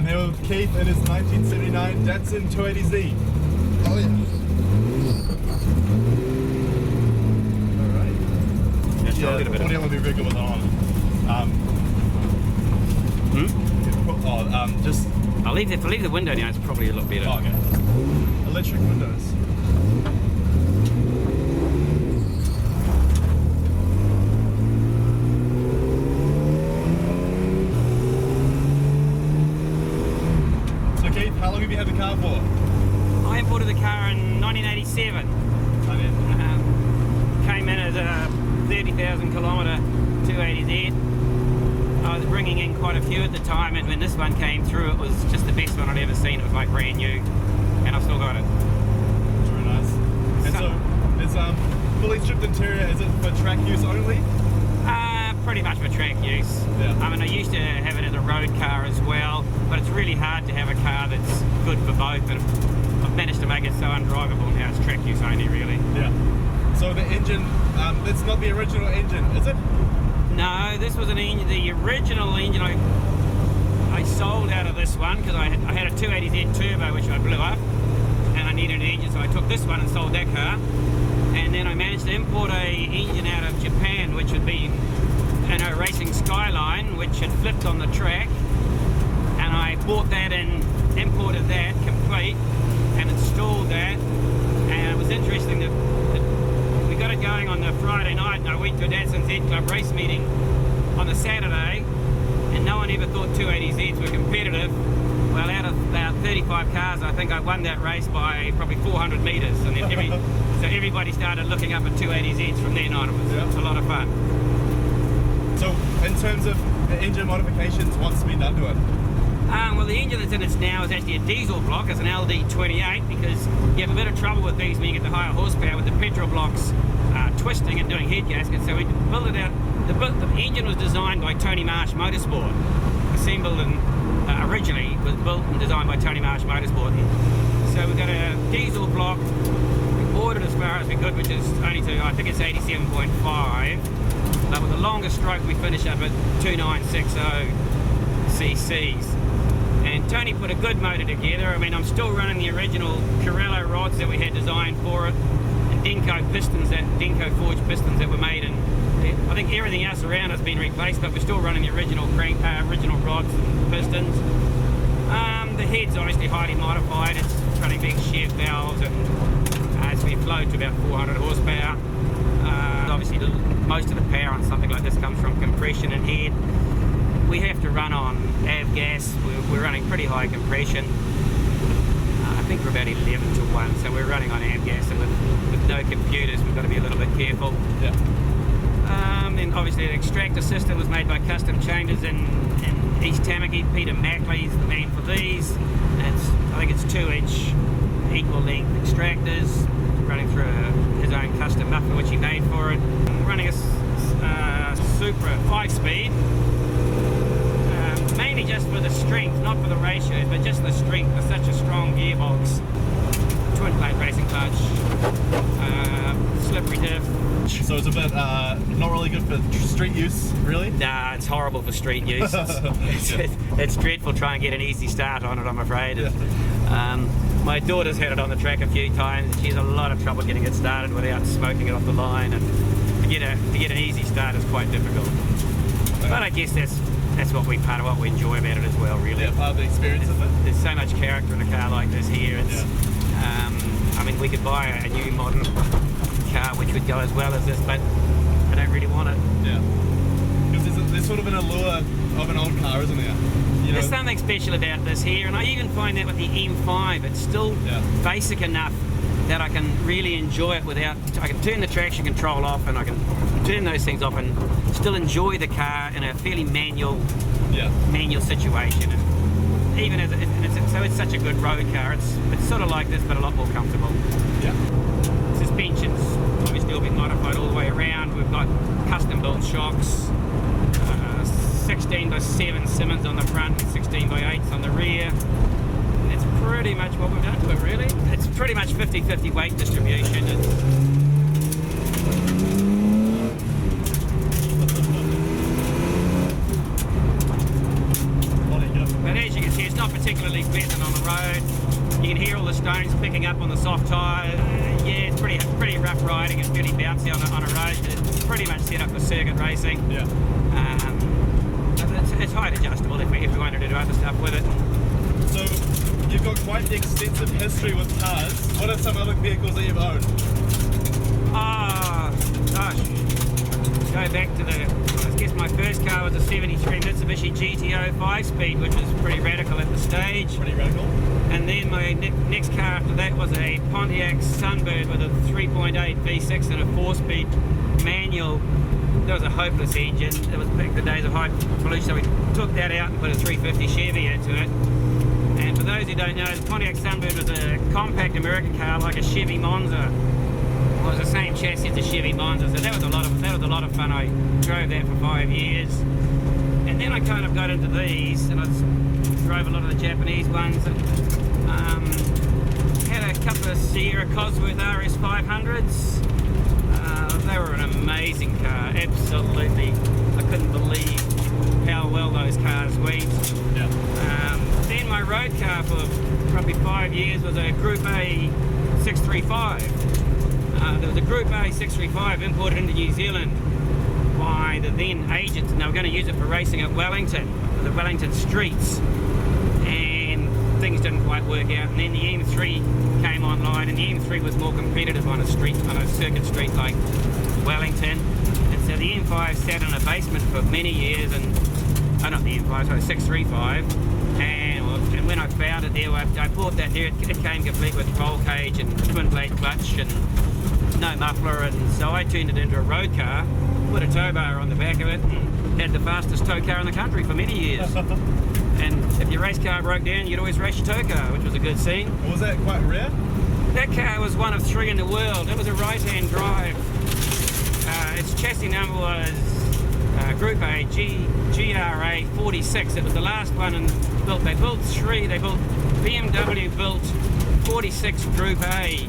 I'm here with Keith in his 1979 Datsun 280Z. Oh yeah. Alright. Just I'll get a bit of audio will be very good with it on. Just... I'll leave the window down, it's probably a lot better. Oh, okay. Electric windows. So Keith, how long have you had the car for? I imported the car in 1987. Came in as a 30,000 kilometre 280Z. I was bringing in quite a few at the time, and when this one came through, it was just the best one I'd ever seen. It was like brand new, and I've still got it. It's very nice. And so it's fully stripped interior. Is it for track use only? Pretty much for track use. Yeah. I mean, I used to have it as a road car as well, but it's really hard to have a car that's good for both. But I've managed to make it so undrivable now. It's track use only, really. Yeah. So the engine, that's not the original engine, is it? No, this was an engine. The original engine I sold out of this one because I had a 280Z turbo which I blew up, and I needed an engine, so I took this one and sold that car. And then I managed to import a engine out of Japan, which had been a racing Skyline, which had flipped on the track, and I bought that and imported that complete and installed that. And it was interesting that we got it going on the Friday night, and I went to a Datsun Z Club race meeting on the Saturday, and no one ever thought 280Zs were competitive. Well, out of about 35 cars, I think I won that race by probably 400 metres, and then so everybody started looking up at 280Zs from then on. It was a lot of fun. So, in terms of the engine modifications, what's been done to it? Well, the engine that's in it now is actually a diesel block. It's an LD28, because you have a bit of trouble with these when you get the higher horsepower with the petrol blocks twisting and doing head gaskets. So we built it out. The engine was designed by Tony Marsh Motorsport, assembled and originally was built and designed by Tony Marsh Motorsport. And so we've got a diesel block. We ordered as far as we could, which is only to, I think it's 87.5. But with the longest stroke, we finish up at 2960 cc's. And Tony put a good motor together. I mean, I'm still running the original Corello rods that we had designed for it, and Denko forged pistons that were made. And I think everything else around has been replaced, but we're still running the original original rods and pistons. The head's obviously highly modified. It's running big Chev valves, and it's been flowed to about 400 horsepower. Obviously, most of the power on something like this comes from compression and head. We have to run on avgas. We're running pretty high compression. I think we're about 11 to 1, so we're running on avgas, and with no computers, we've got to be a little bit careful. Yeah. And obviously, the extractor system was made by Custom Chambers in East Tamaki. Peter Mackley's the man for these. I think it's 2-inch equal length extractors, running through his own custom muffler which he made for it. We're running a Supra 5-speed, mainly just for the strength, not for the ratios, but just the strength for such a strong gearbox. Twin plate racing clutch, slippery diff. So it's a bit not really good for street use, really? Nah, it's horrible for street use. It's dreadful trying to get an easy start on it, I'm afraid. My daughter's had it on the track a few times, and she has a lot of trouble getting it started without smoking it off the line, and to get an easy start is quite difficult. But I guess that's part of what we enjoy about it as well, really. Yeah, part of the experience of it. There's so much character in a car like this here. It's, I mean, we could buy a new modern car which would go as well as this, but I don't really want it. Yeah. Because there's sort of an allure of an old car, isn't there? You know? There's something special about this here, and I even find that with the M5, it's still basic enough that I can really enjoy it without, I can turn the traction control off, and I can turn those things off and still enjoy the car in a fairly manual situation. And even as it's such a good road car, it's sort of like this, but a lot more comfortable. Yeah. Suspension's obviously all been modified all the way around. We've got custom built shocks, 16x7 Simmons on the front and 16x8s on the rear. And that's pretty much what we've done to it, really. It's pretty much 50-50 weight distribution. But as you can see, it's not particularly pleasant on the road. You can hear all the stones picking up on the soft tyre. Yeah, it's pretty rough riding. It's pretty bouncy on a road. It's pretty much set up for circuit racing. Yeah. It's height adjustable if we wanted to do other stuff with it. So you've got quite the extensive history with cars. What are some other vehicles that you've owned? Oh, gosh. Go back to I guess my first car was a 73 Mitsubishi GTO 5-speed, which was pretty radical at the stage. Pretty radical. And then my next car after that was a Pontiac Sunbird with a 3.8 V6 and a 4-speed manual. That was a hopeless engine. It was back the days of high pollution, so we took that out and put a 350 Chevy into it. And for those who don't know, the Pontiac Sunbird was a compact American car like a Chevy Monza. It was the same chassis as the Chevy Monza, so that was a lot of fun. I drove that for 5 years, and then I kind of got into these, and I drove a lot of the Japanese ones. Had a couple of Sierra Cosworth RS 500s. They were an amazing car. Absolutely, I couldn't believe how well those cars went. Yeah. Then my road car for probably 5 years was a Group A 635. There was a Group A 635 imported into New Zealand by the then agents, and they were going to use it for racing at Wellington, the Wellington streets, and things didn't quite work out. And then the M3 came online, and the M3 was more competitive on a circuit street like Wellington, and so the M5 sat in a basement for many years, and not the M5, sorry, 635. And when I found it there, I bought that there. It came complete with roll cage and twin blade clutch and no muffler, and so I turned it into a road car, put a tow bar on the back of it, and had the fastest tow car in the country for many years. And if your race car broke down, you'd always race your tow car, which was a good scene. Was that quite rare? That car was one of 3 in the world. It was a right-hand drive. Its chassis number was Group A GRA 46. It was the last one built. They built 3. They built BMW built 46 Group A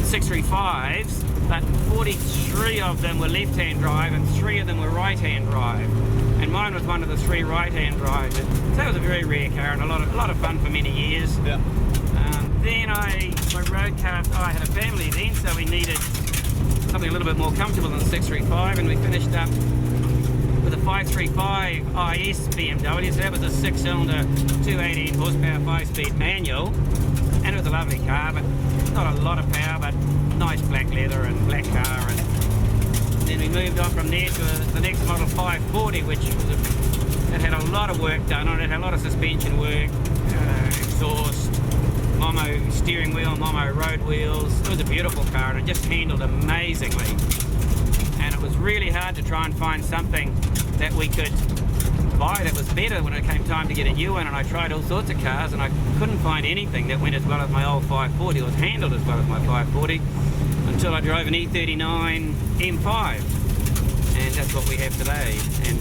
635s, but 43 of them were left-hand drive and 3 of them were right-hand drive. And mine was one of the 3 right-hand drives. So that was a very rare car and a lot of fun for many years. Yeah. Then my road car, I had a family then, so we needed something a little bit more comfortable than the 635, and we finished up with a 535 IS BMW. So that was a 6-cylinder, 218 horsepower, 5-speed manual, and it was a lovely car, but not a lot of power, but nice black leather and black car. And then we moved on from there to the next model 540, which was it had a lot of work done on it. It had a lot of suspension work, exhaust, Momo steering wheel, Momo road wheels. It was a beautiful car and it just handled amazingly. And it was really hard to try and find something that we could buy that was better when it came time to get a new one. And I tried all sorts of cars and I couldn't find anything that went as well as my old 540 or was handled as well as my 540 until I drove an E39 M5. And that's what we have today. And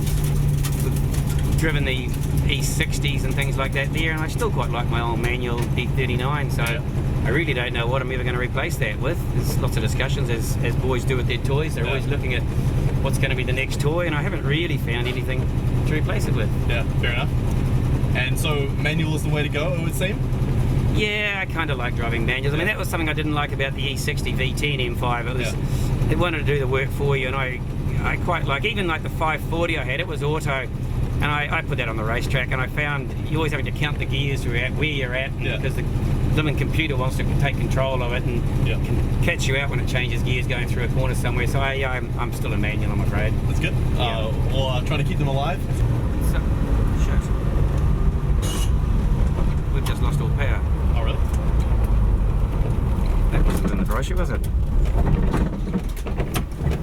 we've driven the E60s and things like that there, and I still quite like my old manual E39, so yeah. I really don't know what I'm ever going to replace that with. There's lots of discussions as boys do with their toys. They're always looking at what's going to be the next toy, and I haven't really found anything to replace it with. Yeah, fair enough. And so manual is the way to go, it would seem? Yeah, I kind of like driving manuals. I mean, that was something I didn't like about the E60 V10 M5. It was, it wanted to do the work for you, and I quite like, even like the 540 I had, it was auto. And I put that on the racetrack, and I found you're always having to count the gears where you're at, because the living computer wants to take control of it and can catch you out when it changes gears going through a corner somewhere. So I'm still a manual, I'm afraid. That's good. Yeah. Well, trying to keep them alive. So, we've just lost all power. Oh, really? That wasn't in the brochure, was it?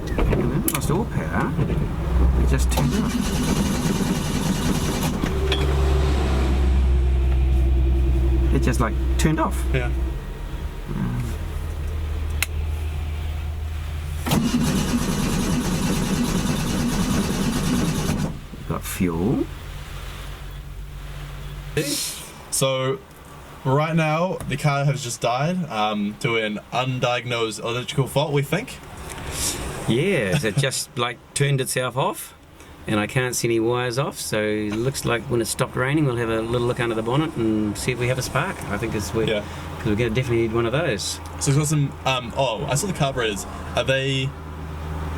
We haven't lost all power. It just turned off. It just like turned off. Yeah. We've got fuel. So right now the car has just died to an undiagnosed electrical fault, we think. Yeah, it just like turned itself off. and I can't see any wires off, so it looks like when it stopped raining we'll have a little look under the bonnet and see if we have a spark. I think because we're going to definitely need one of those. So it's got some, I saw the carburetors. Are they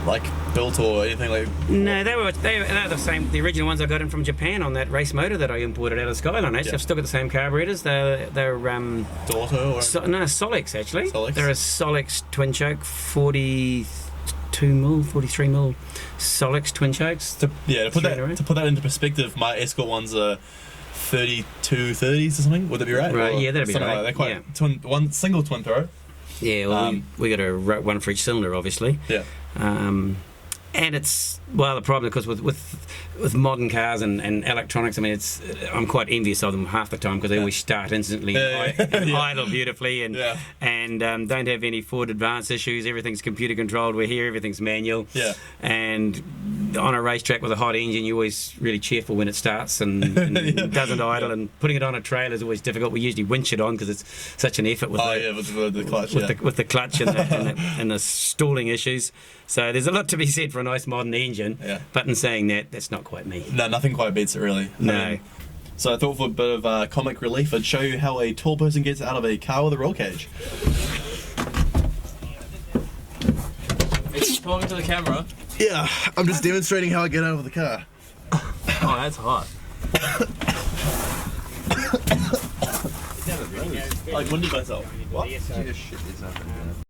like built or anything like? No, they're the same. The original ones I got in from Japan on that race motor that I imported out of Skyline. Actually, I've still got the same carburetors. They're Daughter or Solix actually. Solix? They're a Solix twin choke 43 mil Solix twin chokes. To put that into perspective, my Escort ones are 3230s or something. Would that be right? Right. Or yeah, that'd be something right. Like that. Quite one single twin turbo. Yeah. Well, we got one for each cylinder, obviously. Yeah. And it's the problem because with modern cars and electronics, I mean, I'm quite envious of them half the time because they always start instantly and idle beautifully and don't have any Ford Advance issues. Everything's computer controlled. We're here, everything's manual. Yeah. And on a racetrack with a hot engine, you're always really cheerful when it starts and doesn't idle. And putting it on a trailer is always difficult. We usually winch it on because it's such an effort with the clutch, with the clutch and the stalling issues. So there's a lot to be said for a nice modern engine. Yeah. But in saying that, that's not quite me. No, nothing quite beats it really. No. So I thought for a bit of comic relief, I'd show you how a tall person gets out of a car with a roll cage. Are you talking to the camera? Yeah, I'm just demonstrating how I get out of the car. Oh, that's hot. Like winded myself. What? You just shit yourself in there.